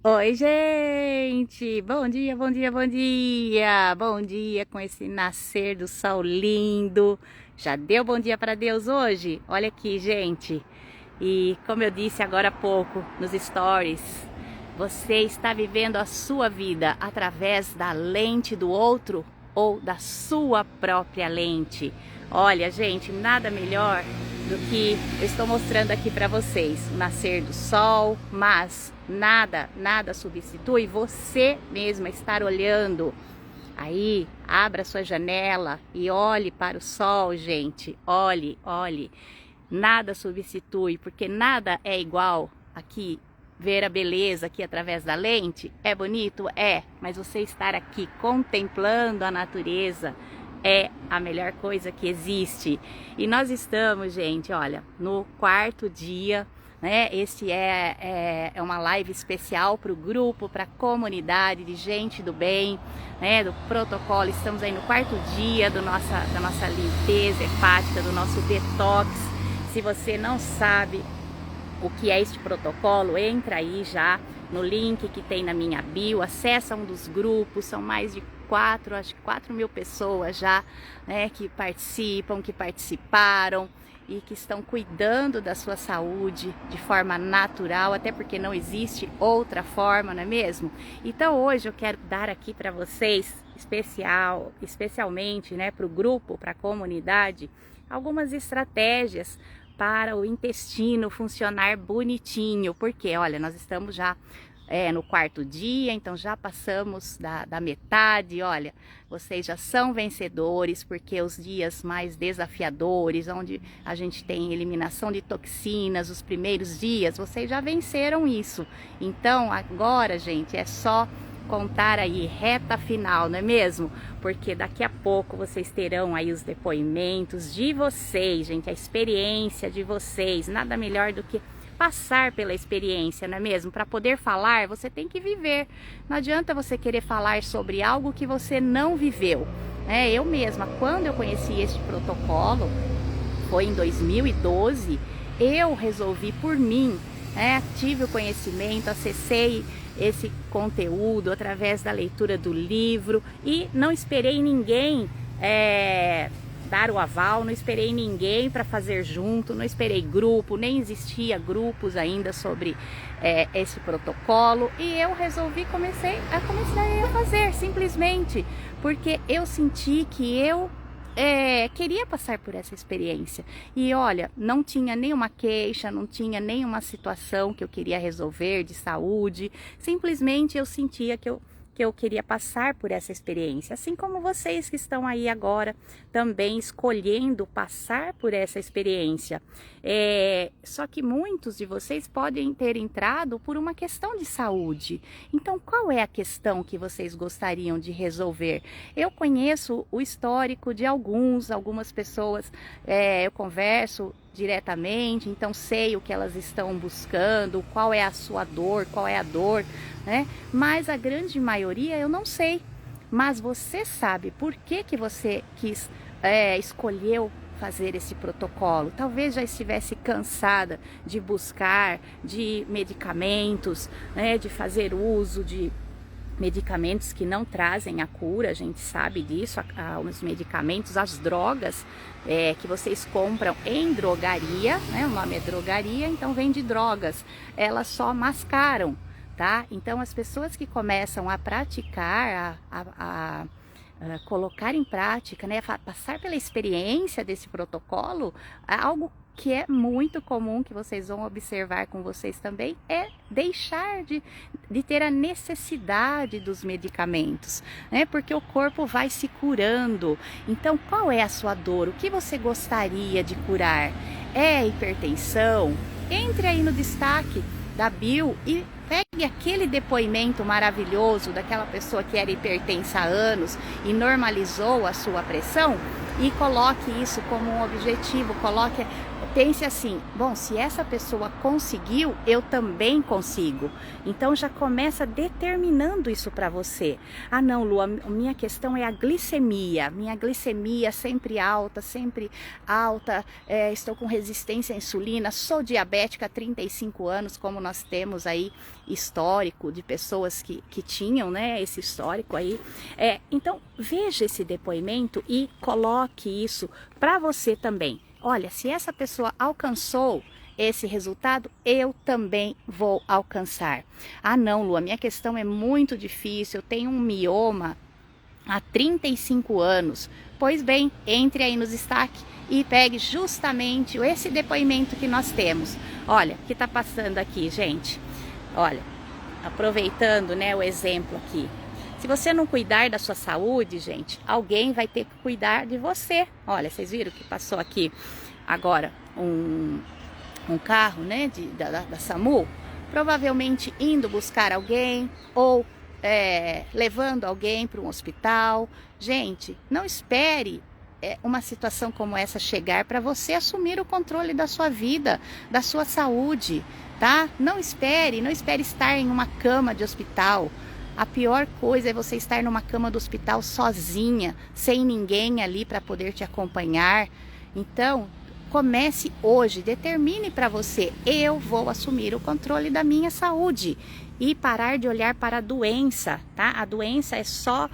Oi, gente! Bom dia, bom dia, bom dia! Bom dia com esse nascer do sol lindo. Já deu bom dia para Deus hoje? Olha aqui, gente. E como eu disse agora há pouco nos stories, você está vivendo a sua vida através da lente do outro ou da sua própria lente? Olha, gente, nada melhor do que eu estou mostrando aqui para vocês, o nascer do sol, mas nada substitui você mesma estar olhando. Aí, abra sua janela e olhe para o sol, gente. Olhe. Nada substitui, porque nada é igual aqui. Ver a beleza aqui através da lente é bonito? É, mas você estar aqui contemplando a natureza é a melhor coisa que existe. E nós estamos, gente, olha, no quarto dia, né? Este é uma live especial para o grupo, para a comunidade de gente do bem, né? Do protocolo. Estamos aí no quarto dia da nossa limpeza hepática, do nosso detox. Se você não sabe o que é este protocolo, entra aí já no link que tem na minha bio, acessa um dos grupos, são mais de 4 mil pessoas já, né, que participam, que participaram e que estão cuidando da sua saúde de forma natural, até porque não existe outra forma, não é mesmo? Então hoje eu quero dar aqui para vocês, especialmente, né, para o grupo, para a comunidade, algumas estratégias para o intestino funcionar bonitinho, porque olha, nós estamos já no quarto dia, então já passamos da metade. Olha, vocês já são vencedores, porque os dias mais desafiadores, onde a gente tem eliminação de toxinas, os primeiros dias, vocês já venceram isso. Então agora, gente, é só contar aí reta final, não é mesmo? Porque daqui a pouco vocês terão aí os depoimentos de vocês, gente, a experiência de vocês. Nada melhor do que passar pela experiência, não é mesmo? Para poder falar, você tem que viver. Não adianta você querer falar sobre algo que você não viveu. Eu mesma, quando eu conheci este protocolo, foi em 2012, eu resolvi por mim, tive o conhecimento, acessei esse conteúdo através da leitura do livro e não esperei ninguém dar o aval, não esperei ninguém para fazer junto, não esperei grupo, nem existia grupos ainda sobre esse protocolo, e eu resolvi comecei a fazer simplesmente porque eu senti que eu queria passar por essa experiência. E olha, não tinha nenhuma queixa, não tinha nenhuma situação que eu queria resolver de saúde, simplesmente eu sentia que eu queria passar por essa experiência, assim como vocês que estão aí agora também escolhendo passar por essa experiência. Só que muitos de vocês podem ter entrado por uma questão de saúde. Então, qual é a questão que vocês gostariam de resolver? Eu conheço o histórico de algumas pessoas, eu converso diretamente, então sei o que elas estão buscando, qual é a sua dor, qual é a dor, né? Mas a grande maioria eu não sei. Mas você sabe por que você escolheu fazer esse protocolo. Talvez já estivesse cansada de buscar de medicamentos, né? De fazer uso de medicamentos que não trazem a cura, a gente sabe disso, os medicamentos, as drogas que vocês compram em drogaria, né? O nome é drogaria, então vem de drogas, elas só mascaram, tá? Então as pessoas que começam a praticar, colocar em prática, né? Passar pela experiência desse protocolo, algo que é muito comum, que vocês vão observar com vocês também, é deixar de ter a necessidade dos medicamentos, né? Porque o corpo vai se curando. Então, qual é a sua dor? O que você gostaria de curar? É hipertensão? Entre aí no destaque da bio e pegue aquele depoimento maravilhoso daquela pessoa que era hipertensa há anos e normalizou a sua pressão, e coloque isso como um objetivo, coloque pense assim, bom, se essa pessoa conseguiu, eu também consigo. Então já começa determinando isso para você. Ah não, Lu, a minha questão é a glicemia. Minha glicemia sempre alta, estou com resistência à insulina, sou diabética há 35 anos, como nós temos aí histórico de pessoas que tinham, né, esse histórico aí. Então veja esse depoimento e coloque isso para você também. Olha, se essa pessoa alcançou esse resultado, eu também vou alcançar. Ah não, Lu, a minha questão é muito difícil, eu tenho um mioma há 35 anos. Pois bem, entre aí nos destaques e pegue justamente esse depoimento que nós temos. Olha, o que está passando aqui, gente? Olha, aproveitando, né, o exemplo aqui. Se você não cuidar da sua saúde, gente, alguém vai ter que cuidar de você. Olha, vocês viram que passou aqui agora um carro, né, da SAMU, provavelmente indo buscar alguém ou levando alguém para um hospital. Gente, não espere uma situação como essa chegar para você assumir o controle da sua vida, da sua saúde, tá? Não espere estar em uma cama de hospital. A pior coisa é você estar numa cama do hospital sozinha, sem ninguém ali para poder te acompanhar. Então, comece hoje, determine para você, eu vou assumir o controle da minha saúde e parar de olhar para a doença, tá? A doença é só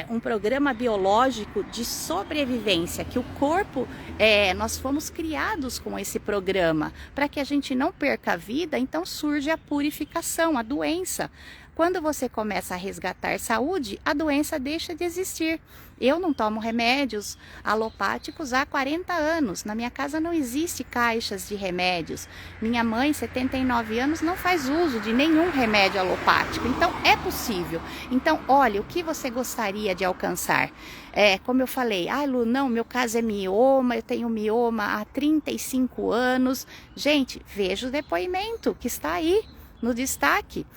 um programa biológico de sobrevivência, que o corpo, nós fomos criados com esse programa, para que a gente não perca a vida, então surge a purificação, a doença. Quando você começa a resgatar saúde, a doença deixa de existir. Eu não tomo remédios alopáticos há 40 anos. Na minha casa não existe caixas de remédios. Minha mãe, 79 anos, não faz uso de nenhum remédio alopático. Então, é possível. Então, olha, o que você gostaria de alcançar? Como eu falei, Lu, não, meu caso é mioma, eu tenho mioma há 35 anos. Gente, veja o depoimento que está aí no destaque.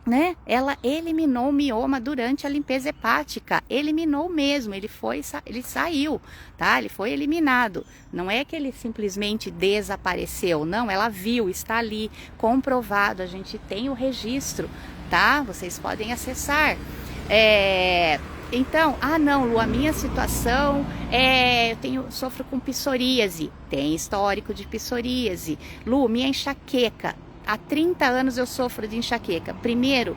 Né? Ela eliminou o mioma durante a limpeza hepática, eliminou mesmo, ele saiu, tá? Ele foi eliminado, não é que ele simplesmente desapareceu, não, ela viu, está ali, comprovado, a gente tem o registro, tá? Vocês podem acessar. Então, não, Lu, a minha situação eu sofro com psoríase, tem histórico de psoríase. Lu, minha enxaqueca, há 30 anos eu sofro de enxaqueca. Primeiro,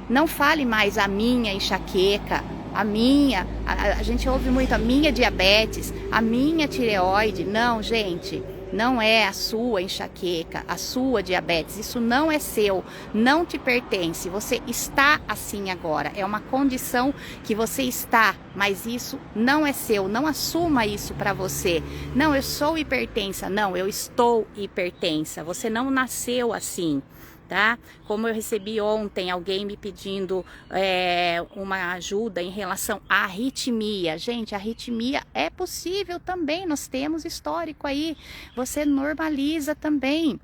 não fale mais a minha enxaqueca, a gente ouve muito a minha diabetes, a minha tireoide. Não, gente, não é a sua enxaqueca, a sua diabetes, isso não é seu, não te pertence, você está assim agora, é uma condição que você está, mas isso não é seu, não assuma isso para você. Não, eu sou hipertensa, não, eu estou hipertensa, você não nasceu assim. Tá? Como eu recebi ontem alguém me pedindo uma ajuda em relação à arritmia. Gente, a arritmia é possível também, nós temos histórico aí, você normaliza também,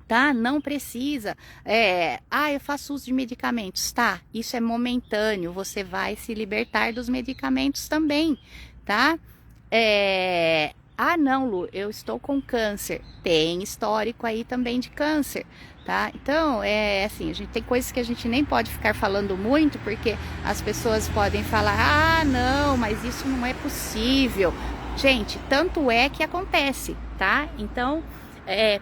tá? Não precisa, eu faço uso de medicamentos, tá? Isso é momentâneo, você vai se libertar dos medicamentos também, tá? Não, Lu, eu estou com câncer, tem histórico aí também de câncer, tá? Então, assim, a gente tem coisas que a gente nem pode ficar falando muito, porque as pessoas podem falar, não, mas isso não é possível. Gente, tanto é que acontece, tá? Então,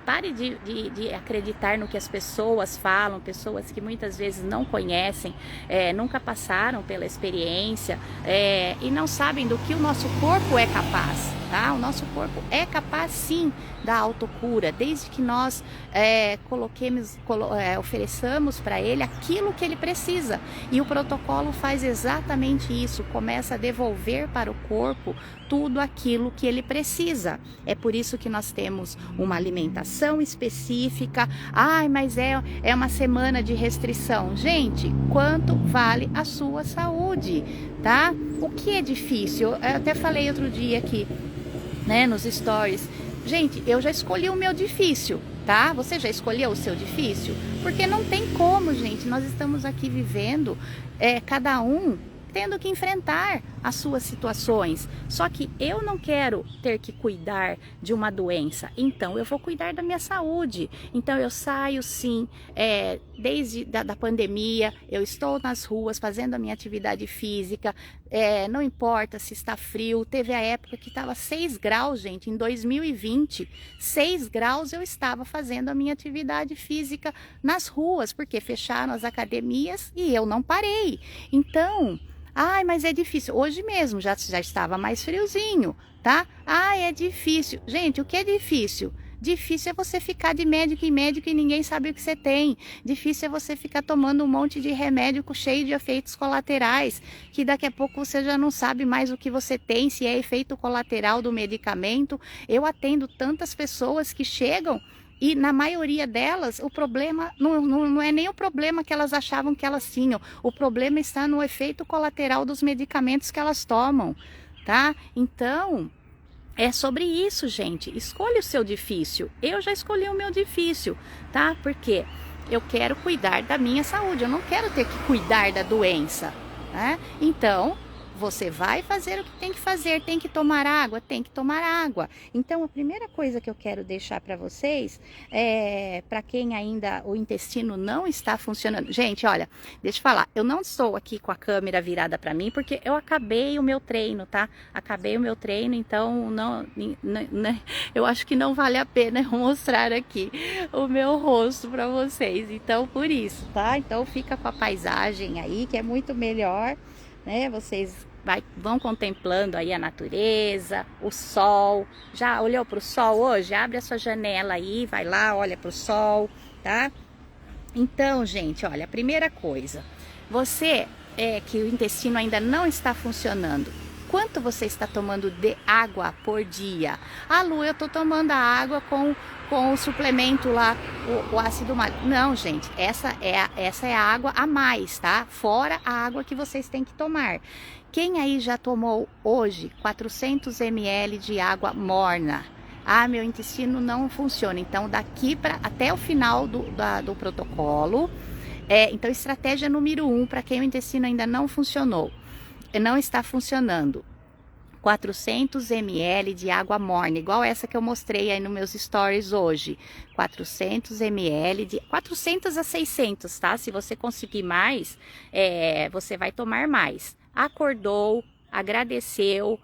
pare de acreditar no que as pessoas falam, pessoas que muitas vezes não conhecem, nunca passaram pela experiência e não sabem do que o nosso corpo é capaz, tá? O nosso corpo é capaz sim da autocura, desde que nós ofereçamos para ele aquilo que ele precisa. E o protocolo faz exatamente isso, começa a devolver para o corpo tudo aquilo que ele precisa. É por isso que nós temos uma alimentação específica. Mas é uma semana de restrição. Gente, quanto vale a sua saúde, tá? O que é difícil? Eu até falei outro dia aqui, né, nos stories. Gente, eu já escolhi o meu difícil, tá? Você já escolheu o seu difícil? Porque não tem como, gente. Nós estamos aqui vivendo, cada um tendo que enfrentar as suas situações. Só que eu não quero ter que cuidar de uma doença, então eu vou cuidar da minha saúde. Então eu saio sim, desde da pandemia, eu estou nas ruas fazendo a minha atividade física, não importa se está frio. Teve a época que estava 6 graus, gente, em 2020, 6 graus eu estava fazendo a minha atividade física nas ruas, porque fecharam as academias e eu não parei. Então, ai, mas é difícil. Hoje mesmo já estava mais friozinho, tá? Ai, é difícil. Gente, o que é difícil? Difícil é você ficar de médico em médico e ninguém sabe o que você tem. Difícil é você ficar tomando um monte de remédio cheio de efeitos colaterais, que daqui a pouco você já não sabe mais o que você tem, se é efeito colateral do medicamento. Eu atendo tantas pessoas que chegam e na maioria delas o problema não é nem o problema que elas achavam que elas tinham. O problema está no efeito colateral dos medicamentos que elas tomam, tá? Então, é sobre isso, gente. Escolha o seu difícil. Eu já escolhi o meu difícil, tá? Porque eu quero cuidar da minha saúde. Eu não quero ter que cuidar da doença, né? Então, você vai fazer o que tem que fazer. Tem que tomar água? Tem que tomar água. Então, a primeira coisa que eu quero deixar para vocês para quem ainda o intestino não está funcionando. Gente, olha, deixa eu falar. Eu não estou aqui com a câmera virada para mim porque eu acabei o meu treino, tá? Acabei o meu treino, então eu acho que não vale a pena eu mostrar aqui o meu rosto para vocês. Então, por isso, tá? Então, fica com a paisagem aí, que é muito melhor, né? Vocês vão contemplando aí a natureza, o sol. Já olhou para o sol hoje? Abre a sua janela aí, vai lá, olha para o sol, tá? Então, gente, olha, a primeira coisa, você que o intestino ainda não está funcionando, quanto você está tomando de água por dia? Ah, Lu, eu tô tomando a água com o suplemento lá, o ácido málico. Não, gente, essa é a água a mais, tá? Fora a água que vocês têm que tomar. Quem aí já tomou hoje 400 ml de água morna? Ah, meu intestino não funciona. Então, daqui até o final do protocolo, então, estratégia número 1 para quem o intestino ainda não funcionou, não está funcionando. 400 ml de água morna, igual essa que eu mostrei aí nos meus stories hoje. 400 ml, de 400 a 600, tá? Se você conseguir mais, você vai tomar mais. Acordou, agradeceu,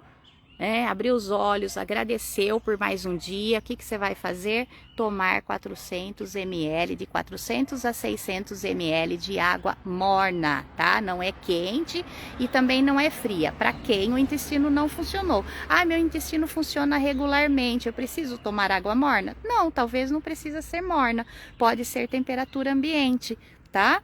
abriu os olhos, agradeceu por mais um dia. O que você vai fazer? Tomar 400 ml, de 400 a 600 ml de água morna, tá? Não é quente e também não é fria. Para quem o intestino não funcionou. Ah, meu intestino funciona regularmente, eu preciso tomar água morna? Não, talvez não precisa ser morna. Pode ser temperatura ambiente, tá?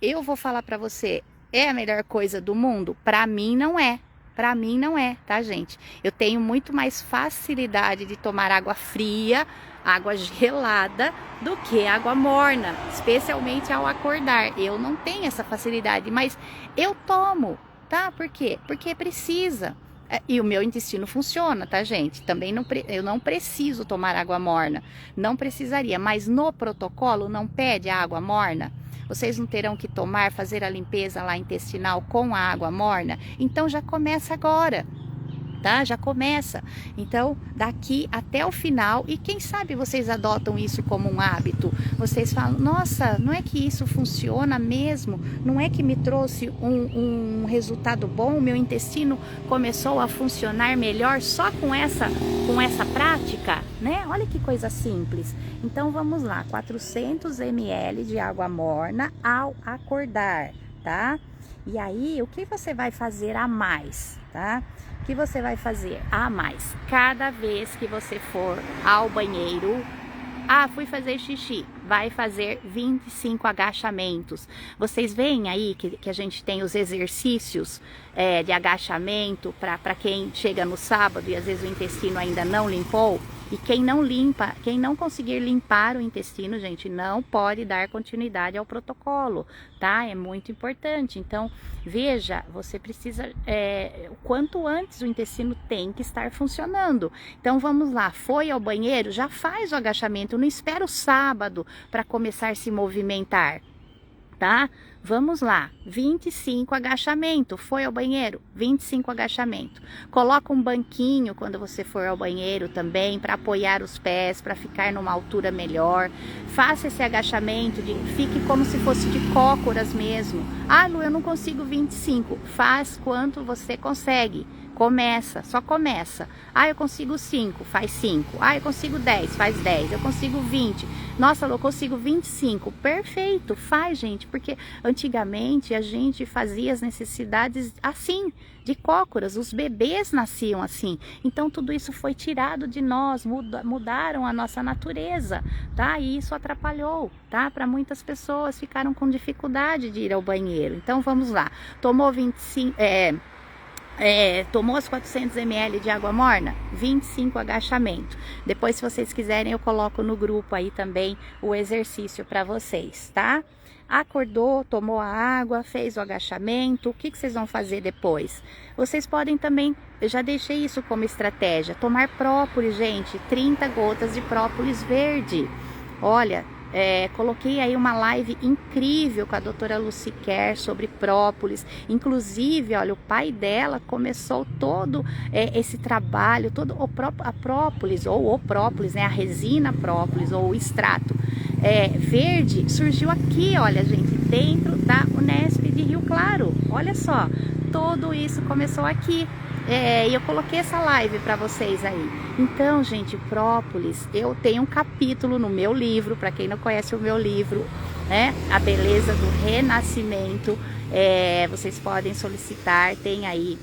Eu vou falar para você, é a melhor coisa do mundo? Para mim não é. Para mim não é, tá, gente? Eu tenho muito mais facilidade de tomar água fria, água gelada, do que água morna, especialmente ao acordar. Eu não tenho essa facilidade, mas eu tomo, tá? Por quê? Porque precisa. E o meu intestino funciona, tá, gente? Também eu não preciso tomar água morna, não precisaria, mas no protocolo não pede água morna. Vocês não terão que fazer a limpeza lá intestinal com a água morna? Então já começa agora, tá? Já começa. Então, daqui até o final, e quem sabe vocês adotam isso como um hábito. Vocês falam, nossa, não é que isso funciona mesmo? Não é que me trouxe um resultado bom? Meu intestino começou a funcionar melhor só com essa prática, né? Olha que coisa simples. Então, vamos lá, 400 ml de água morna ao acordar, tá? E aí, o que você vai fazer a mais, tá? O que você vai fazer a mais? Cada vez que você for ao banheiro, fui fazer xixi, vai fazer 25 agachamentos. Vocês veem aí que a gente tem os exercícios de agachamento para quem chega no sábado e às vezes o intestino ainda não limpou. E quem não conseguir limpar o intestino, gente, não pode dar continuidade ao protocolo, tá? É muito importante. Então, veja, você precisa, o quanto antes o intestino tem que estar funcionando. Então, vamos lá, foi ao banheiro, já faz o agachamento, não espera o sábado para começar a se movimentar. tá? Vamos lá, 25 agachamento, foi ao banheiro? 25 agachamento. Coloca um banquinho quando você for ao banheiro também, para apoiar os pés, para ficar numa altura melhor. Faça esse agachamento, fique como se fosse de cócoras mesmo. Ah, Lu, eu não consigo 25. Faz quanto você consegue. Começa, só começa. Ah, eu consigo 5, faz 5. Ah, eu consigo 10, faz 10. Eu consigo 20. Nossa, eu consigo 25. Perfeito, faz, gente. Porque antigamente a gente fazia as necessidades assim, de cócoras. Os bebês nasciam assim. Então tudo isso foi tirado de nós, mudaram a nossa natureza, tá? E isso atrapalhou, tá? Para muitas pessoas ficaram com dificuldade de ir ao banheiro. Então vamos lá. Tomou 25... tomou as 400 ml de água morna, 25 agachamento. Depois, se vocês quiserem, eu coloco no grupo aí também o exercício para vocês, tá? Acordou, tomou a água, fez o agachamento, o que vocês vão fazer depois? Vocês podem também, eu já deixei isso como estratégia, tomar própolis, gente, 30 gotas de própolis verde. Olha, coloquei aí uma live incrível com a doutora Lucy Kerr sobre própolis. Inclusive, olha, o pai dela começou todo esse trabalho, todo a própolis, ou o própolis, né, a resina própolis, ou o extrato verde, surgiu aqui, olha, gente, dentro da Unesp de Rio Claro. Olha só, tudo isso começou aqui. E eu coloquei essa live para vocês aí. Então, gente, própolis, eu tenho um capítulo no meu livro, para quem não conhece o meu livro, né? A Beleza do Renascimento. Vocês podem solicitar, tem aí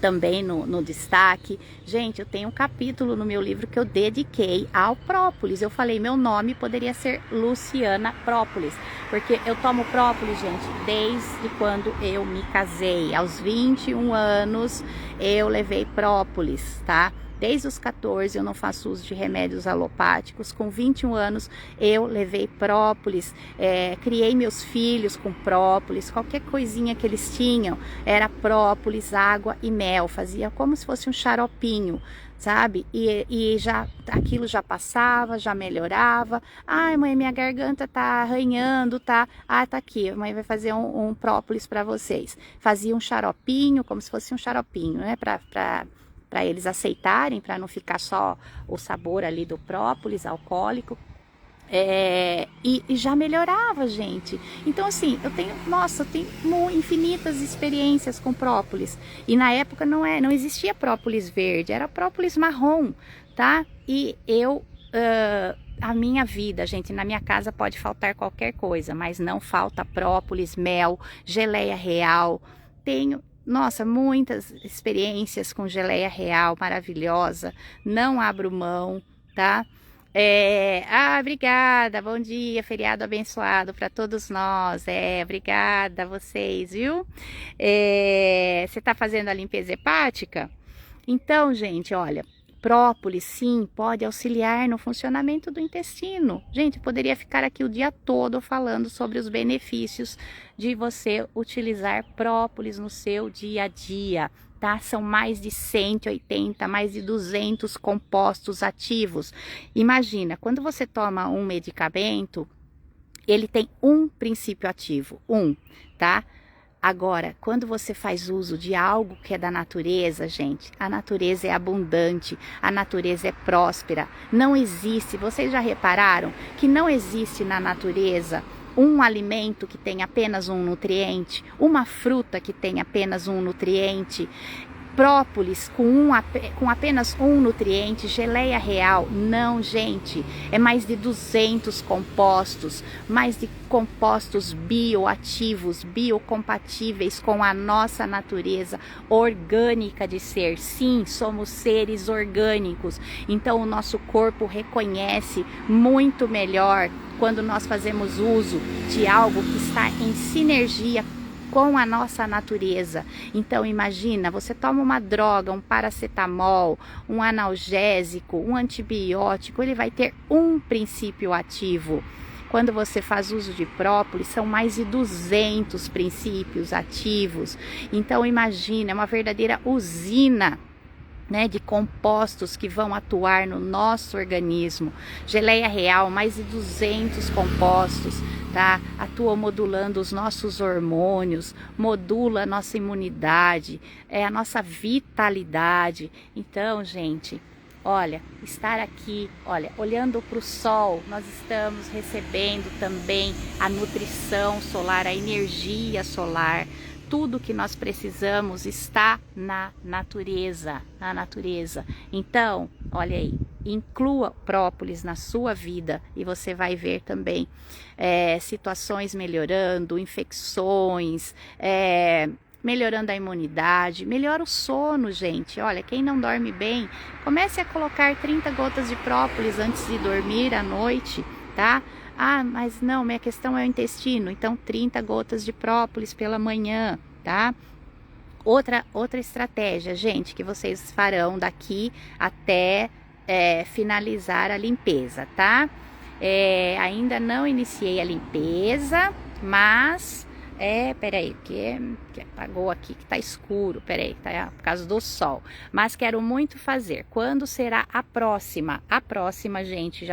também no destaque. Gente, eu tenho um capítulo no meu livro que eu dediquei ao própolis. Eu falei, meu nome poderia ser Luciana Própolis, porque eu tomo própolis, gente, desde quando eu me casei. Aos 21 anos eu levei própolis, tá? Desde os 14 eu não faço uso de remédios alopáticos. Com 21 anos eu levei própolis, criei meus filhos com própolis. Qualquer coisinha que eles tinham era própolis, água e mel. Fazia como se fosse um xaropinho, sabe? E já aquilo já passava, já melhorava. Ai, mãe, minha garganta tá arranhando, tá? Ah, tá aqui, a mãe vai fazer um própolis para vocês. Fazia um xaropinho, como se fosse um xaropinho, né? Para eles aceitarem, para não ficar só o sabor ali do própolis alcoólico. E já melhorava, gente. Então, assim, eu tenho infinitas experiências com própolis. E na época não existia própolis verde, era própolis marrom, tá? E a minha vida, gente, na minha casa pode faltar qualquer coisa, mas não falta própolis, mel, geleia real. Nossa, muitas experiências com geleia real, maravilhosa. Não abro mão, tá? Obrigada, bom dia, feriado abençoado para todos nós. Obrigada a vocês, viu? Você tá fazendo a limpeza hepática? Então, gente, olha, própolis, sim, pode auxiliar no funcionamento do intestino. Gente, eu poderia ficar aqui o dia todo falando sobre os benefícios de você utilizar própolis no seu dia a dia, tá? São mais de 180, mais de 200 compostos ativos. Imagina, quando você toma um medicamento, ele tem um princípio ativo, tá? Agora, quando você faz uso de algo que é da natureza, gente, a natureza é abundante, a natureza é próspera. Não existe, vocês já repararam que não existe na natureza um alimento que tem apenas um nutriente, uma fruta que tem apenas um nutriente, própolis com apenas um nutriente, geleia real, não, gente, é mais de 200 compostos, mais de compostos bioativos, biocompatíveis com a nossa natureza orgânica de ser. Sim, somos seres orgânicos, então o nosso corpo reconhece muito melhor quando nós fazemos uso de algo que está em sinergia com a nossa natureza. Então imagina, você toma uma droga, um paracetamol, um analgésico, um antibiótico, ele vai ter um princípio ativo. Quando você faz uso de própolis, são mais de 200 princípios ativos. Então imagina, é uma verdadeira usina, né, de compostos que vão atuar no nosso organismo. Geleia real, mais de 200 compostos, tá? Atua modulando os nossos hormônios, modula a nossa imunidade, a nossa vitalidade. Então, gente, olha, estar aqui, olha, olhando para o sol, nós estamos recebendo também a nutrição solar, a energia solar. Tudo que nós precisamos está na natureza, Então, olha aí, inclua própolis na sua vida e você vai ver também situações melhorando, infecções, melhorando a imunidade, melhora o sono, gente. Olha, quem não dorme bem, comece a colocar 30 gotas de própolis antes de dormir à noite, tá? Ah, mas não, minha questão é o intestino, então 30 gotas de própolis pela manhã, tá? Outra estratégia, gente, que vocês farão daqui até finalizar a limpeza, tá? Ainda não iniciei a limpeza, mas... peraí, que apagou aqui, que tá escuro, peraí, tá por causa do sol. Mas quero muito fazer. Quando será a próxima? A próxima, gente,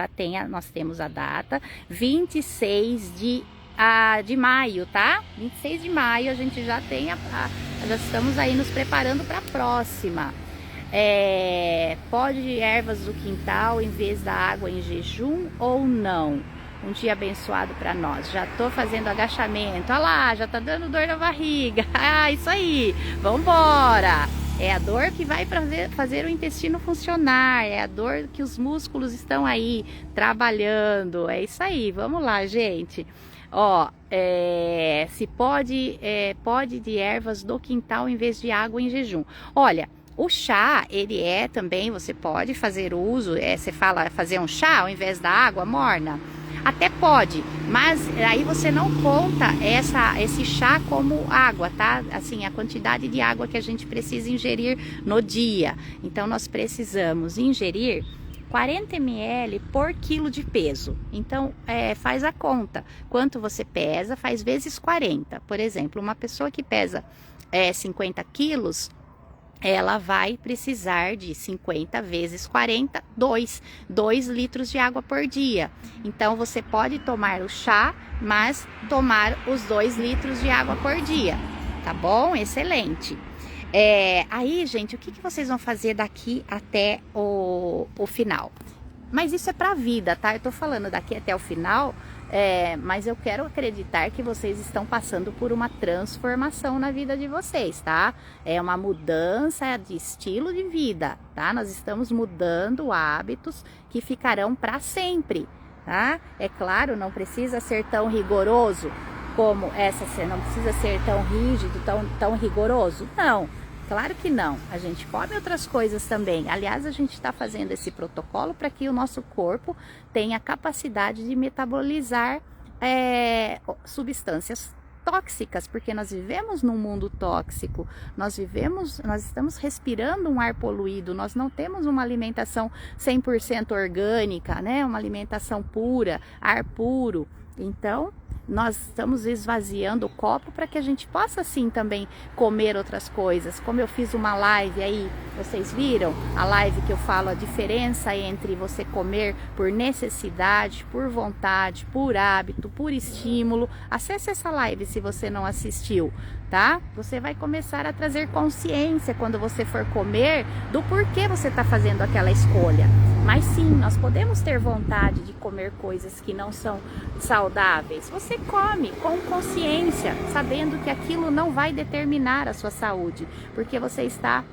nós temos a data, 26 de maio, tá? 26 de maio a gente já tem já estamos aí nos preparando para a próxima. Pó de ervas do quintal em vez da água em jejum ou não? Um dia abençoado para nós. Já tô fazendo agachamento. Olha lá, já tá dando dor na barriga. Ah, isso aí. Vambora. É a dor que vai fazer o intestino funcionar. É a dor que os músculos estão aí trabalhando. É isso aí. Vamos lá, gente. Ó, se pode de ervas do quintal em vez de água em jejum. Olha, o chá, ele também, você pode fazer uso, você fala fazer um chá ao invés da água morna? Até pode, mas aí você não conta esse chá como água, tá? Assim, a quantidade de água que a gente precisa ingerir no dia. Então, nós precisamos ingerir 40 ml por quilo de peso. Então, faz a conta. Quanto você pesa, faz vezes 40. Por exemplo, uma pessoa que pesa 50 quilos, ela vai precisar de 50 vezes 40, 2 litros de água por dia. Então, você pode tomar o chá, mas tomar os 2 litros de água por dia, tá bom? Excelente. Aí, gente, o que vocês vão fazer daqui até o final? Mas isso é pra vida, tá? Eu tô falando daqui até o final, mas eu quero acreditar que vocês estão passando por uma transformação na vida de vocês, tá? É uma mudança de estilo de vida, tá? Nós estamos mudando hábitos que ficarão para sempre, tá? É claro, não precisa ser tão rigoroso como não precisa ser tão rígido, tão rigoroso, não. Claro que não, a gente come outras coisas também. Aliás, a gente está fazendo esse protocolo para que o nosso corpo tenha a capacidade de metabolizar substâncias tóxicas, porque nós vivemos num mundo tóxico, nós estamos respirando um ar poluído, nós não temos uma alimentação 100% orgânica, né? Uma alimentação pura, ar puro. Então, nós estamos esvaziando o copo para que a gente possa sim também comer outras coisas. Como eu fiz uma live aí, vocês viram? A live que eu falo a diferença entre você comer por necessidade, por vontade, por hábito, por estímulo. Acesse essa live se você não assistiu, tá? Você vai começar a trazer consciência quando você for comer do porquê você está fazendo aquela escolha. Mas sim, nós podemos ter vontade de comer coisas que não são saudáveis. Você come com consciência, sabendo que aquilo não vai determinar a sua saúde, porque você está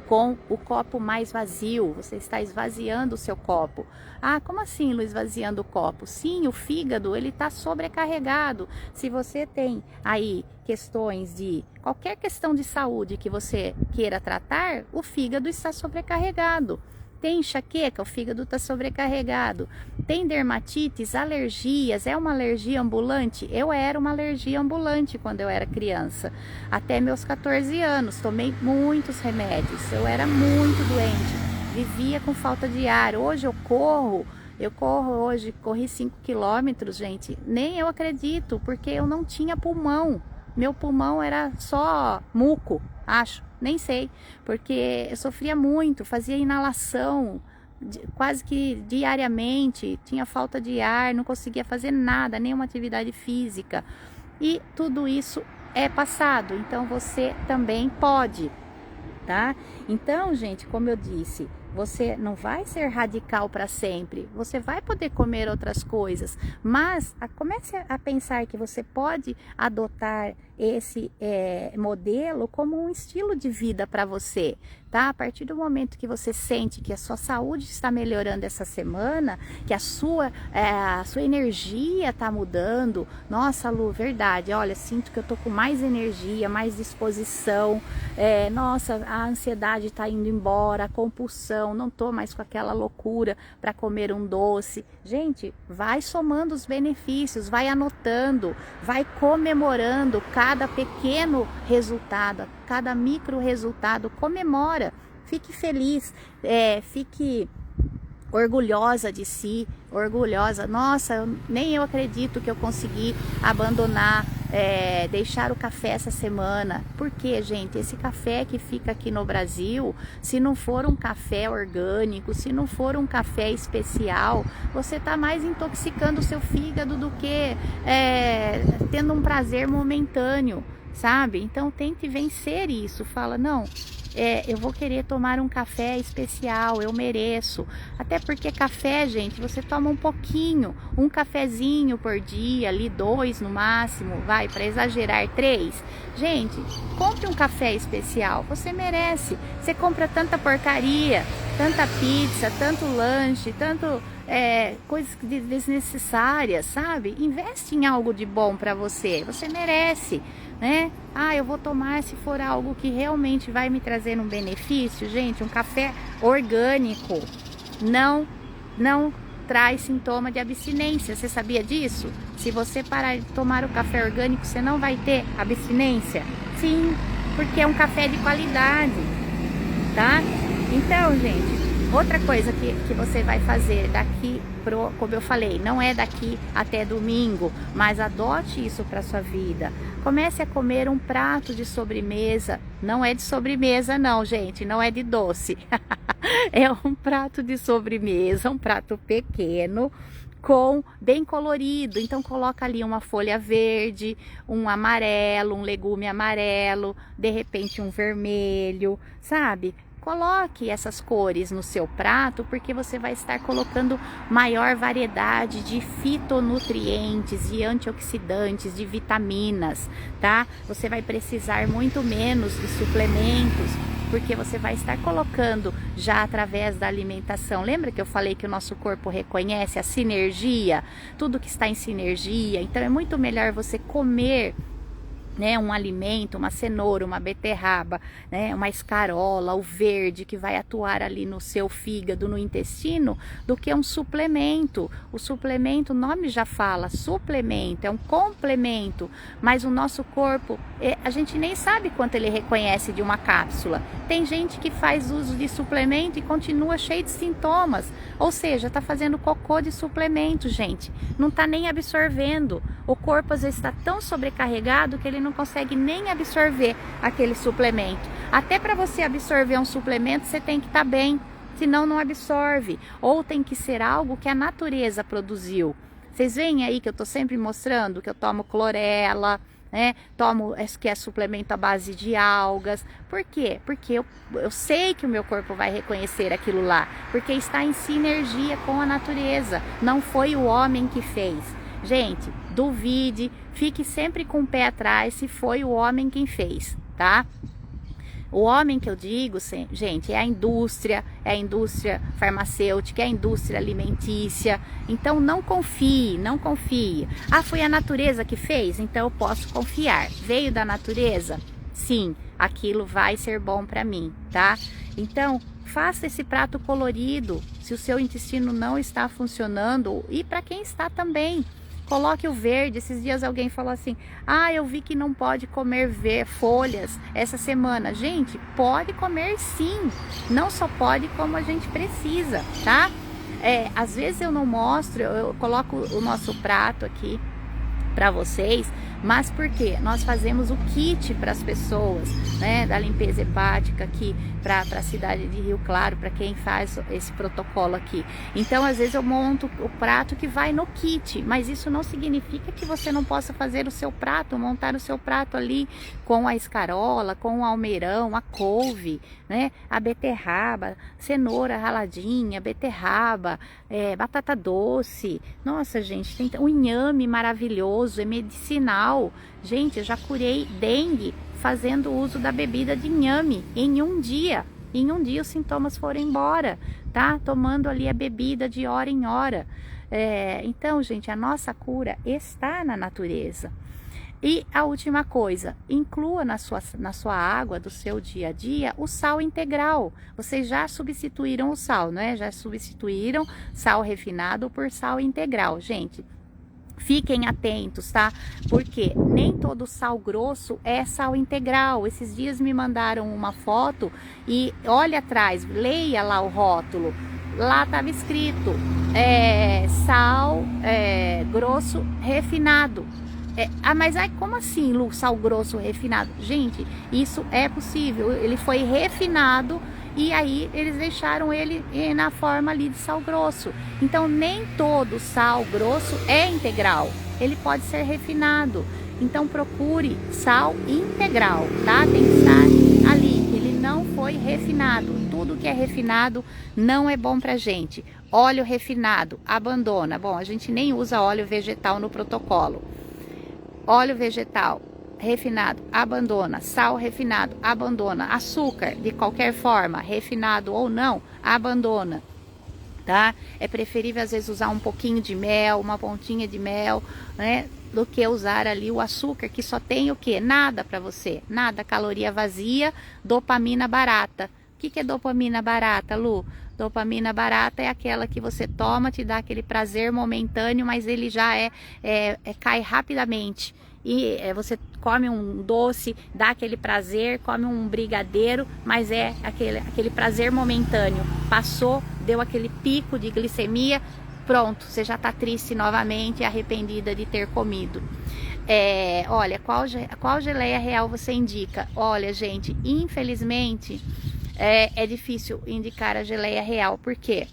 com o copo mais vazio, você está esvaziando o seu copo. Ah, como assim, Lu, esvaziando o copo? Sim, o fígado, ele está sobrecarregado. Se você tem aí questões qualquer questão de saúde que você queira tratar, o fígado está sobrecarregado. Tem enxaqueca, o fígado está sobrecarregado. Tem dermatites, alergias, é uma alergia ambulante? Eu era uma alergia ambulante quando eu era criança. Até meus 14 anos, tomei muitos remédios. Eu era muito doente, vivia com falta de ar. Hoje eu corro hoje, corri 5 quilômetros, gente. Nem eu acredito, porque eu não tinha pulmão. Meu pulmão era só muco, acho. Nem sei, porque eu sofria muito, fazia inalação quase que diariamente, tinha falta de ar, não conseguia fazer nada, nenhuma atividade física. E tudo isso é passado, então você também pode, tá? Então, gente, como eu disse, você não vai ser radical para sempre, você vai poder comer outras coisas, mas comece a pensar que você pode adotar esse modelo como um estilo de vida para você, tá? A partir do momento que você sente que a sua saúde está melhorando essa semana, que a sua energia está mudando, nossa, Lu, verdade, olha, sinto que eu tô com mais energia, mais disposição, nossa, a ansiedade está indo embora, a compulsão, não tô mais com aquela loucura para comer um doce. Gente, vai somando os benefícios, vai anotando, vai comemorando cada pequeno resultado, cada micro resultado, comemora, fique feliz, fique orgulhosa de si, orgulhosa, nossa, nem eu acredito que eu consegui abandonar, deixar o café essa semana. Porque, gente, esse café que fica aqui no Brasil, se não for um café orgânico, se não for um café especial, você tá mais intoxicando o seu fígado do que tendo um prazer momentâneo, sabe? Então tente vencer isso, fala, não, eu vou querer tomar um café especial, eu mereço. Até porque café, gente, você toma um pouquinho, um cafezinho por dia, ali 2 no máximo, vai, para exagerar 3. Gente, compre um café especial, você merece. Você compra tanta porcaria, tanta pizza, tanto lanche, tanto coisas desnecessárias, sabe? Investe em algo de bom para você merece, né? Ah, eu vou tomar se for algo que realmente vai me trazer um benefício. Gente, um café orgânico não traz sintoma de abstinência. Você sabia disso? Se você parar de tomar o café orgânico, você não vai ter abstinência? Sim, porque é um café de qualidade, tá? Então, gente, outra coisa que você vai fazer daqui como eu falei, não é daqui até domingo, mas adote isso para sua vida. Comece a comer um prato de sobremesa. Não é de sobremesa não, gente, não é de doce. É um prato de sobremesa, um prato pequeno, bem colorido. Então coloca ali uma folha verde, um amarelo, um legume amarelo, de repente um vermelho, sabe? Coloque essas cores no seu prato, porque você vai estar colocando maior variedade de fitonutrientes, de antioxidantes, de vitaminas, tá? Você vai precisar muito menos de suplementos, porque você vai estar colocando já através da alimentação. Lembra que eu falei que o nosso corpo reconhece a sinergia? Tudo que está em sinergia. Então é muito melhor você comer, né, um alimento, uma cenoura, uma beterraba, né, uma escarola, o verde que vai atuar ali no seu fígado, no intestino, do que um suplemento. O suplemento, o nome já fala, suplemento, é um complemento, mas o nosso corpo, a gente nem sabe quanto ele reconhece de uma cápsula. Tem gente que faz uso de suplemento e continua cheio de sintomas, ou seja, tá fazendo cocô de suplemento, gente, não tá nem absorvendo. O corpo às vezes está tão sobrecarregado que ele não consegue nem absorver aquele suplemento. Até para você absorver um suplemento, você tem que estar bem, senão não absorve. Ou tem que ser algo que a natureza produziu. Vocês veem aí que eu estou sempre mostrando que eu tomo clorela, né? Tomo, que é suplemento à base de algas. Por quê? Porque eu sei que o meu corpo vai reconhecer aquilo lá, porque está em sinergia com a natureza. Não foi o homem que fez. Gente, duvide, fique sempre com o pé atrás se foi o homem quem fez, tá? O homem que eu digo, gente, é a indústria farmacêutica, é a indústria alimentícia. Então não confie, não confie. Ah, foi a natureza que fez? Então eu posso confiar. Veio da natureza? Sim, aquilo vai ser bom para mim, tá? Então, faça esse prato colorido, se o seu intestino não está funcionando, e para quem está também. Coloque o verde. Esses dias alguém falou assim, ah, eu vi que não pode comer folhas essa semana. Gente, pode comer sim, não só pode como a gente precisa, tá? Às vezes eu não mostro, eu coloco o nosso prato aqui para vocês, mas porque nós fazemos o kit para as pessoas, né, da limpeza hepática aqui para a cidade de Rio Claro, para quem faz esse protocolo aqui. Então, às vezes eu monto o prato que vai no kit, mas isso não significa que você não possa fazer o seu prato, montar o seu prato ali com a escarola, com o almeirão, a couve, né, a beterraba, cenoura raladinha, beterraba, batata doce. Nossa, gente, tem o inhame maravilhoso, é medicinal. Gente, eu já curei dengue fazendo uso da bebida de inhame em um dia. Em um dia os sintomas foram embora, tá? Tomando ali a bebida de hora em hora. Então, gente, a nossa cura está na natureza. E a última coisa, inclua na sua água do seu dia a dia o sal integral. Vocês já substituíram o sal, né? Já substituíram sal refinado por sal integral. Gente, fiquem atentos, tá? Porque nem todo sal grosso é sal integral. Esses dias me mandaram uma foto e olha atrás, leia lá o rótulo. Lá estava escrito sal grosso refinado. Mas como assim, Lu, sal grosso refinado? Gente, isso é possível. Ele foi refinado e aí eles deixaram ele na forma ali de sal grosso. Então nem todo sal grosso é integral, ele pode ser refinado. Então procure sal integral, tá? Tem que estar ali, ele não foi refinado. Tudo que é refinado não é bom pra gente. Óleo refinado, abandona. Bom, a gente nem usa óleo vegetal no protocolo. Óleo vegetal refinado, abandona. Sal refinado, abandona. Açúcar, de qualquer forma, refinado ou não, abandona, tá? É preferível, às vezes, usar um pouquinho de mel, uma pontinha de mel, né? Do que usar ali o açúcar, que só tem o quê? Nada para você. Nada, caloria vazia, dopamina barata. O que é dopamina barata, Lu? Dopamina barata é aquela que você toma, te dá aquele prazer momentâneo, mas ele já cai rapidamente. E você come um doce, dá aquele prazer, come um brigadeiro, mas é aquele prazer momentâneo. Passou, deu aquele pico de glicemia, pronto, você já tá triste novamente, arrependida de ter comido. Olha, qual geleia real você indica? Olha, gente, infelizmente é difícil indicar a geleia real, porque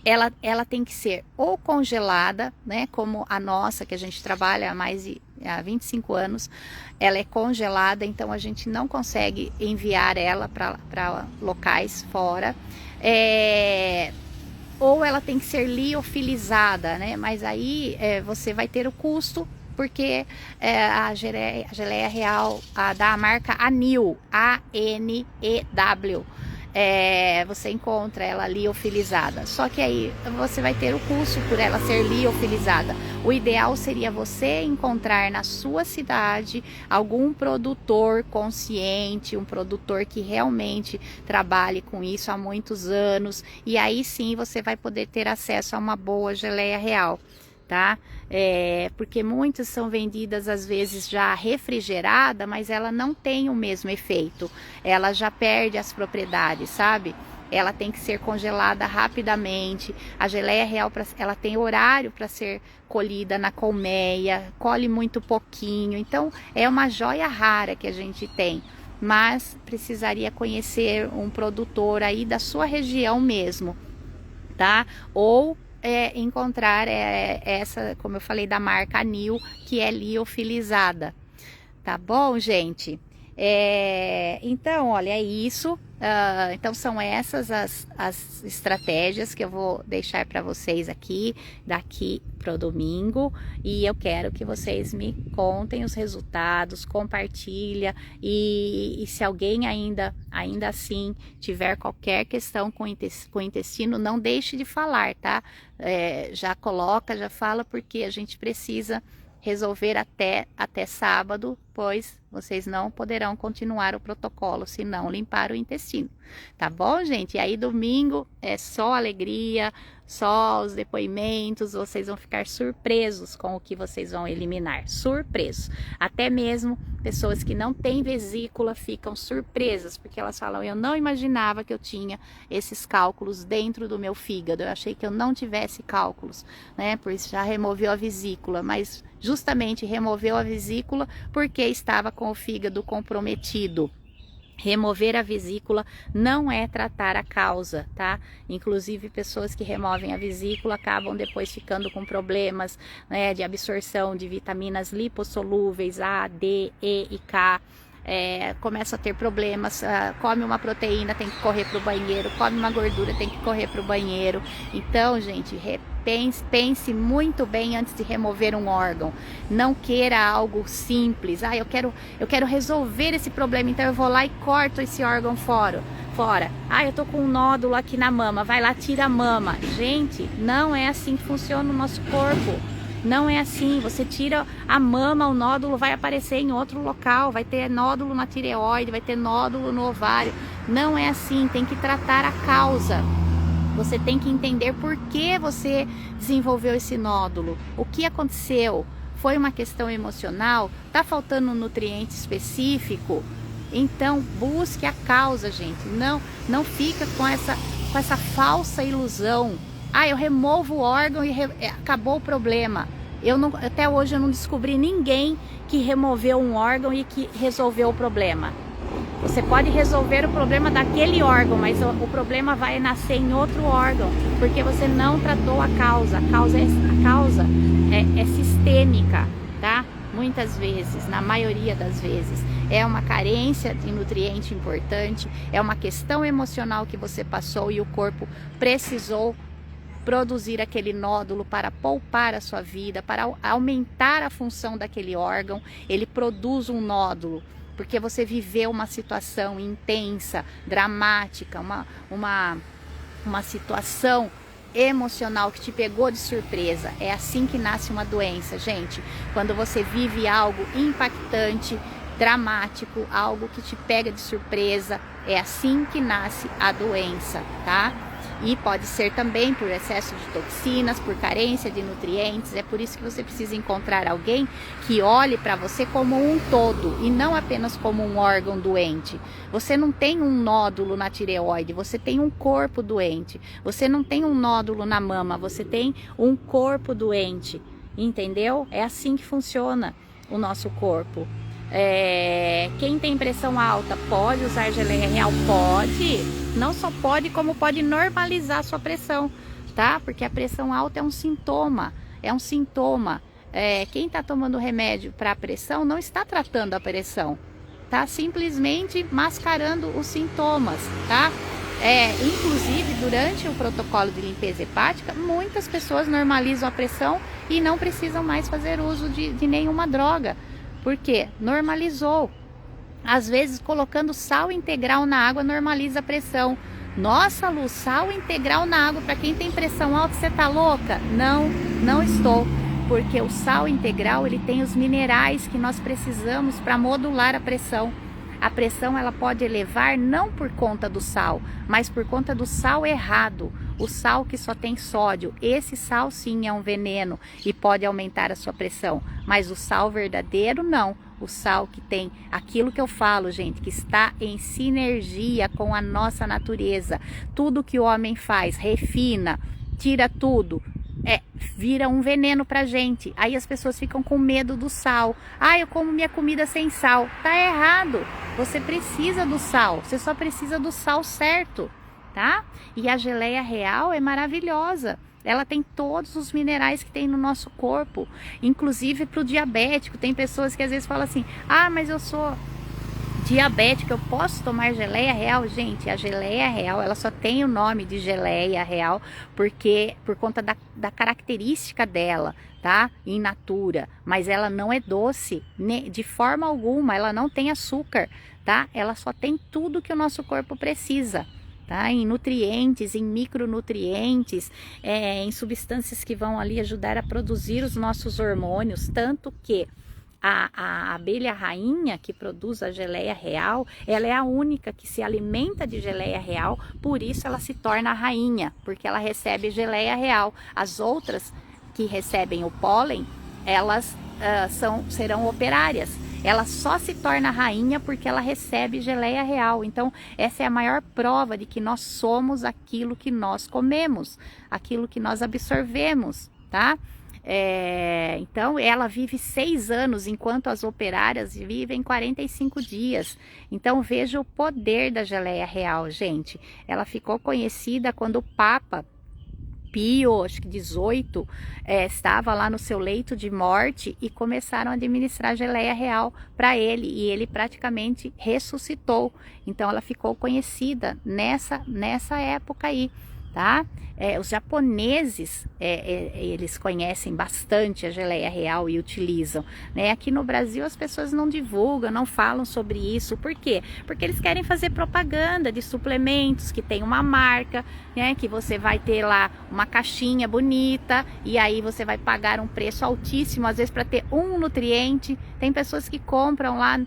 ela tem que ser ou congelada, né, como a nossa, que a gente trabalha há 25 anos, ela é congelada, então a gente não consegue enviar ela para locais fora, ou ela tem que ser liofilizada, né, mas aí você vai ter o custo, porque a geleia real da marca Anew, A-N-E-W, você encontra ela liofilizada, só que aí você vai ter o custo por ela ser liofilizada. O ideal seria você encontrar na sua cidade algum produtor consciente, um produtor que realmente trabalhe com isso há muitos anos, e aí sim você vai poder ter acesso a uma boa geleia real, tá? Porque muitas são vendidas às vezes já refrigerada, mas ela não tem o mesmo efeito, ela já perde as propriedades, sabe? Ela tem que ser congelada rapidamente. A geleia real, ela tem horário para ser colhida na colmeia, colhe muito pouquinho, então é uma joia rara que a gente tem, mas precisaria conhecer um produtor aí da sua região mesmo, tá? Ou encontrar essa, como eu falei, da marca Anew, que é liofilizada, tá bom, gente? Então, olha, é isso. Então são essas as estratégias que eu vou deixar para vocês aqui, daqui pro domingo, e eu quero que vocês me contem os resultados, compartilha, e se alguém ainda assim tiver qualquer questão com o intestino, não deixe de falar, tá? Já coloca, já fala, porque a gente precisa resolver até sábado, pois vocês não poderão continuar o protocolo se não limpar o intestino, tá bom, gente? E aí domingo é só alegria, só os depoimentos, vocês vão ficar surpresos com o que vocês vão eliminar, surpresos. Até mesmo pessoas que não têm vesícula ficam surpresas, porque elas falam, eu não imaginava que eu tinha esses cálculos dentro do meu fígado, eu achei que eu não tivesse cálculos, né, por isso já removeu a vesícula, mas justamente removeu a vesícula porque estava com o fígado comprometido. Remover a vesícula não é tratar a causa, tá? Inclusive, pessoas que removem a vesícula acabam depois ficando com problemas, né, de absorção de vitaminas lipossolúveis A, D, E e K. Começa a ter problemas, come uma proteína, tem que correr para o banheiro, come uma gordura, tem que correr para o banheiro. Então, gente, pense muito bem antes de remover um órgão. Não queira algo simples. Eu quero resolver esse problema, então eu vou lá e corto esse órgão fora. Eu tô com um nódulo aqui na mama, vai lá, tira a mama. Gente, não é assim que funciona o nosso corpo. Não é assim, você tira a mama, o nódulo vai aparecer em outro local, vai ter nódulo na tireoide, vai ter nódulo no ovário. Não é assim, tem que tratar a causa. Você tem que entender por que você desenvolveu esse nódulo, o que aconteceu, foi uma questão emocional, tá faltando um nutriente específico. Então busque a causa, gente, não fica com essa falsa ilusão. Eu removo o órgão e acabou o problema. Até hoje eu não descobri ninguém que removeu um órgão e que resolveu o problema. Você pode resolver o problema daquele órgão, mas o problema vai nascer em outro órgão, porque você não tratou a causa. A causa é sistêmica, tá? Muitas vezes, na maioria das vezes, é uma carência de nutriente importante, é uma questão emocional que você passou e o corpo precisou produzir aquele nódulo para poupar a sua vida, para aumentar a função daquele órgão. Ele produz um nódulo porque você viveu uma situação intensa, dramática, uma situação emocional que te pegou de surpresa. É assim que nasce uma doença, gente. Quando você vive algo impactante, dramático, algo que te pega de surpresa, é assim que nasce a doença, tá? E pode ser também por excesso de toxinas, por carência de nutrientes. É por isso que você precisa encontrar alguém que olhe para você como um todo e não apenas como um órgão doente. Você não tem um nódulo na tireoide, você tem um corpo doente. Você não tem um nódulo na mama, você tem um corpo doente. Entendeu? É assim que funciona o nosso corpo. Quem tem pressão alta pode usar geleia real? Pode. Não só pode, como pode normalizar a sua pressão, tá? Porque a pressão alta é um sintoma. Quem tá tomando remédio para pressão não está tratando a pressão, tá? Simplesmente mascarando os sintomas, tá? Inclusive, durante o protocolo de limpeza hepática, muitas pessoas normalizam a pressão e não precisam mais fazer uso de nenhuma droga. Por quê? Normalizou. Às vezes, colocando sal integral na água normaliza a pressão. Nossa, Lu, sal integral na água para quem tem pressão alta, você tá louca? Não estou. Porque o sal integral, ele tem os minerais que nós precisamos para modular a pressão. A pressão, ela pode elevar não por conta do sal, mas por conta do sal errado. O sal que só tem sódio, esse sal sim é um veneno e pode aumentar a sua pressão. Mas o sal verdadeiro não. O sal que tem aquilo que eu falo, gente, que está em sinergia com a nossa natureza. Tudo que o homem faz, refina, tira tudo, vira um veneno pra gente. Aí as pessoas ficam com medo do sal. Eu como minha comida sem sal. Tá errado. Você precisa do sal. Você só precisa do sal certo, tá? E a geleia real é maravilhosa. Ela tem todos os minerais que tem no nosso corpo, inclusive para o diabético. Tem pessoas que às vezes falam assim: mas eu sou diabética, eu posso tomar geleia real? Gente, a geleia real, ela só tem o nome de geleia real porque por conta da característica dela, tá? In natura, mas ela não é doce, de forma alguma, ela não tem açúcar, tá? Ela só tem tudo que o nosso corpo precisa. Tá? Em nutrientes, em micronutrientes, em substâncias que vão ali ajudar a produzir os nossos hormônios, tanto que A abelha rainha que produz a geleia real, ela é a única que se alimenta de geleia real, por isso ela se torna a rainha, porque ela recebe geleia real. As outras que recebem o pólen, elas serão operárias. Ela só se torna rainha porque ela recebe geleia real. Então, essa é a maior prova de que nós somos aquilo que nós comemos, aquilo que nós absorvemos, tá? Então, ela vive 6 anos, enquanto as operárias vivem 45 dias. Então, veja o poder da geleia real, gente. Ela ficou conhecida quando o Papa Pio, acho que 18, estava lá no seu leito de morte e começaram a administrar geleia real para ele, e ele praticamente ressuscitou. Então ela ficou conhecida nessa época aí, tá? Os japoneses, eles conhecem bastante a geleia real e utilizam, né? Aqui no Brasil as pessoas não divulgam, não falam sobre isso. Por quê? Porque eles querem fazer propaganda de suplementos que tem uma marca, né? Que você vai ter lá uma caixinha bonita e aí você vai pagar um preço altíssimo, às vezes para ter um nutriente. Tem pessoas que compram lá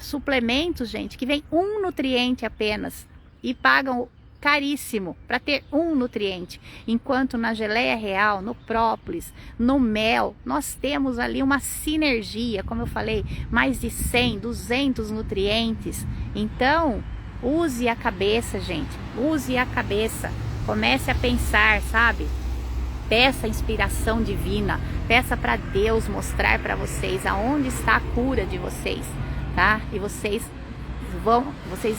suplementos, gente, que vem um nutriente apenas e pagam caríssimo para ter um nutriente, enquanto na geleia real, no própolis, no mel, nós temos ali uma sinergia, como eu falei, mais de 100, 200 nutrientes. Então, use a cabeça, gente, use a cabeça, comece a pensar, sabe? Peça inspiração divina, peça para Deus mostrar para vocês aonde está a cura de vocês, tá? E vocês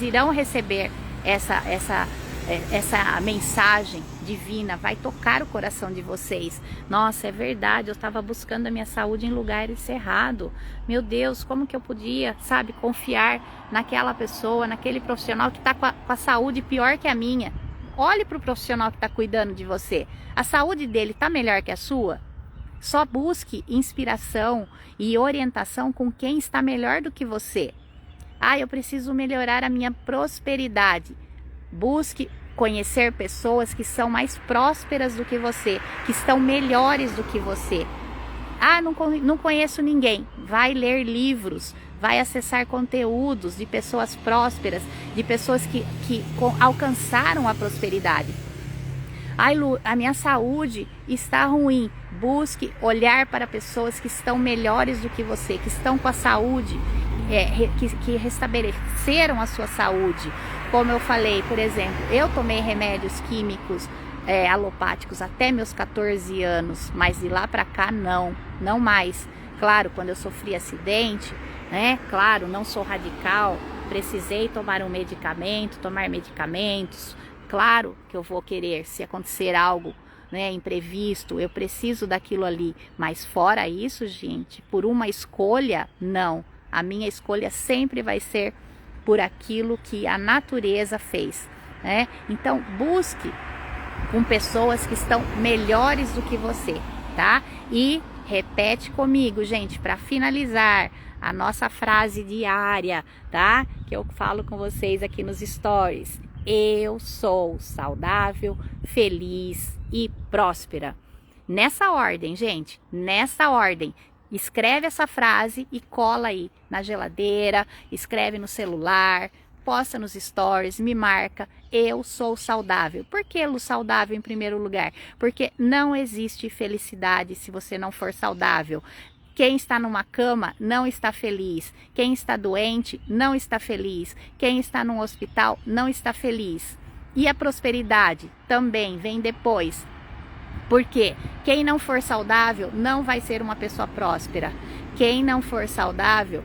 irão receber essa mensagem divina, vai tocar o coração de vocês. Nossa, é verdade, eu estava buscando a minha saúde em lugares errados. Meu Deus, como que eu podia, sabe, confiar naquela pessoa, naquele profissional que está com a saúde pior que a minha? Olhe para o profissional que está cuidando de você. A saúde dele está melhor que a sua? Só busque inspiração e orientação com quem está melhor do que você. Eu preciso melhorar a minha prosperidade. Busque conhecer pessoas que são mais prósperas do que você, que estão melhores do que você. Não conheço ninguém. Vai ler livros, vai acessar conteúdos de pessoas prósperas, de pessoas que alcançaram a prosperidade. Lu, a minha saúde está ruim. Busque olhar para pessoas que estão melhores do que você, que estão com a saúde, que restabeleceram a sua saúde. Como eu falei, por exemplo, eu tomei remédios químicos alopáticos até meus 14 anos, mas de lá para cá não mais. Claro, quando eu sofri acidente, né? Claro, não sou radical, precisei tomar medicamentos. Claro que eu vou querer, se acontecer algo, né, imprevisto, eu preciso daquilo ali. Mas fora isso, gente, por uma escolha, não. A minha escolha sempre vai ser por aquilo que a natureza fez, né? Então, busque com pessoas que estão melhores do que você, tá? E repete comigo, gente, para finalizar, a nossa frase diária, tá? Que eu falo com vocês aqui nos stories. Eu sou saudável, feliz e próspera. Nessa ordem, gente, nessa ordem. Escreve essa frase e cola aí na geladeira, escreve no celular, posta nos stories, me marca. Eu sou saudável. Por que saudável em primeiro lugar? Porque não existe felicidade se você não for saudável. Quem está numa cama não está feliz. Quem está doente não está feliz. Quem está num hospital não está feliz. E a prosperidade também vem depois. Porque quem não for saudável não vai ser uma pessoa próspera. Quem não for saudável,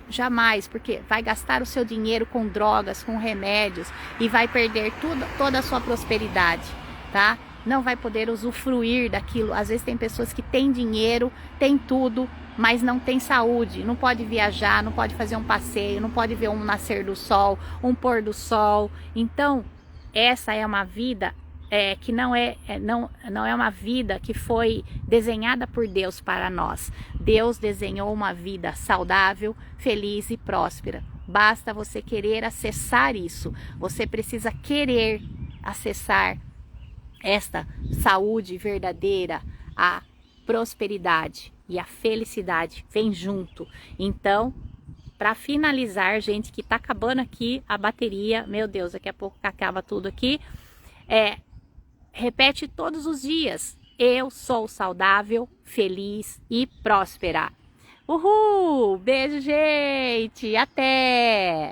jamais, porque vai gastar o seu dinheiro com drogas, com remédios e vai perder toda a sua prosperidade, tá? Não vai poder usufruir daquilo. Às vezes tem pessoas que têm dinheiro, têm tudo, mas não tem saúde, não pode viajar, não pode fazer um passeio, não pode ver um nascer do sol, um pôr do sol. Então, essa é uma vida que não é uma vida que foi desenhada por Deus para nós. Deus desenhou uma vida saudável, feliz e próspera. Basta você querer acessar isso. Você precisa querer acessar esta saúde verdadeira, a prosperidade e a felicidade vem junto. Então, para finalizar, gente, que tá acabando aqui a bateria, meu Deus, daqui a pouco acaba tudo aqui, repete todos os dias: eu sou saudável, feliz e próspera. Uhul! Beijo, gente! Até!